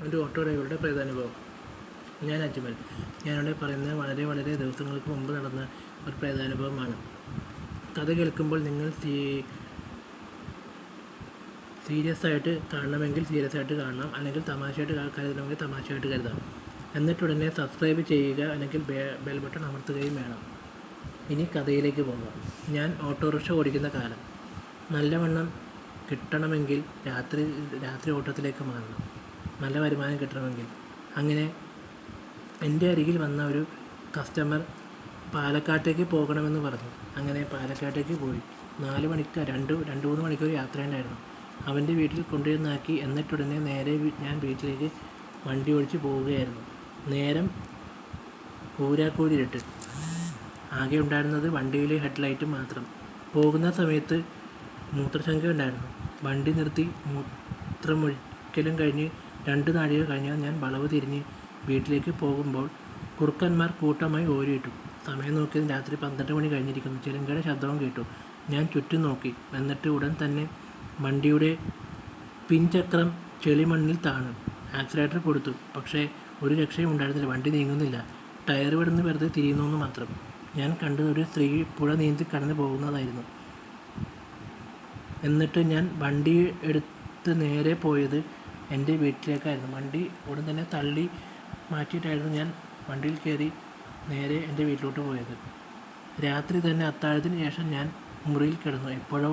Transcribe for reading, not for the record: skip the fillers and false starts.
ഒരു ഓട്ടോ ഡ്രൈവറുടെ പ്രേതാനുഭവം. ഞാൻ അജ്മൽ. ഞാനിവിടെ പറയുന്നത് വളരെ ദിവസങ്ങൾക്ക് മുമ്പ് നടന്ന ഒരു പ്രേതാനുഭവമാണ്. കഥ കേൾക്കുമ്പോൾ നിങ്ങൾ സീരിയസ് ആയിട്ട് കാണണമെങ്കിൽ സീരിയസ് ആയിട്ട് കാണണം, അല്ലെങ്കിൽ തമാശയായിട്ട് കരുതണമെങ്കിൽ തമാശയായിട്ട് കരുതാം. എന്നിട്ടുടനെ സബ്സ്ക്രൈബ് ചെയ്യുക, അല്ലെങ്കിൽ ബെൽ ബട്ടൺ അമർത്തുകയും വേണം. ഇനി കഥയിലേക്ക് പോകാം. ഞാൻ ഓട്ടോറിക്ഷ ഓടിക്കുന്ന കാലം. നല്ലവണ്ണം കിട്ടണമെങ്കിൽ രാത്രി ഓട്ടത്തിലേക്ക് മാറണം, നല്ല വരുമാനം കിട്ടണമെങ്കിൽ. അങ്ങനെ എൻ്റെ അരികിൽ വന്ന ഒരു കസ്റ്റമർ പാലക്കാട്ടേക്ക് പോകണമെന്ന് പറഞ്ഞു. അങ്ങനെ പാലക്കാട്ടേക്ക് പോയി. 4 മണിക്ക് 2-3 മണിക്കൂർ യാത്രയുണ്ടായിരുന്നു. അവൻ്റെ വീട്ടിൽ കൊണ്ടുവന്നാക്കി. എന്നിട്ടുടനെ നേരെ ഞാൻ വീട്ടിലേക്ക് വണ്ടി ഓടിച്ച് പോവുകയായിരുന്നു. നേരം കൂരാക്കൂരിട്ട്. ആകെ ഉണ്ടായിരുന്നത് വണ്ടിയിലെ ഹെഡ്ലൈറ്റ് മാത്രം. പോകുന്ന സമയത്ത് മൂത്രശങ്ക ഉണ്ടായിരുന്നു. വണ്ടി നിർത്തി മൂത്രമൊഴിക്കലും കഴിഞ്ഞ് 2 നാഴിക കഴിഞ്ഞാൽ ഞാൻ വളവ് തിരിഞ്ഞ് വീട്ടിലേക്ക് പോകുമ്പോൾ കുറുക്കന്മാർ കൂട്ടമായി ഓരിയിട്ടു. സമയം നോക്കിയത് രാത്രി 12 മണി കഴിഞ്ഞിരിക്കുന്നു. ചിലങ്കയുടെ ശബ്ദവും കേട്ടു. ഞാൻ ചുറ്റും നോക്കി. എന്നിട്ട് ഉടൻ തന്നെ വണ്ടിയുടെ പിൻചക്രം ചെളിമണ്ണിൽ താണു. ആക്സിലേറ്റർ കൊടുത്തു. പക്ഷേ ഒരു രക്ഷയും ഉണ്ടായിരുന്നില്ല. വണ്ടി നീങ്ങുന്നില്ല. ടയർ വിടുന്ന് വെറുതെ തിരിയുന്നു മാത്രം. ഞാൻ കണ്ടത് ഒരു സ്ത്രീ പുഴ നീന്തി കടന്നു പോകുന്നതായിരുന്നു. എന്നിട്ട് ഞാൻ വണ്ടി എടുത്ത് നേരെ പോയത് എൻ്റെ വീട്ടിലേക്കായിരുന്നു. വണ്ടി ഉടൻ തന്നെ തള്ളി മാറ്റിയിട്ടായിരുന്നു ഞാൻ വണ്ടിയിൽ കയറി നേരെ എൻ്റെ വീട്ടിലോട്ട് പോയത്. രാത്രി തന്നെ അത്താഴത്തിന് ശേഷം ഞാൻ മുറിയിൽ കിടന്നു. എപ്പോഴോ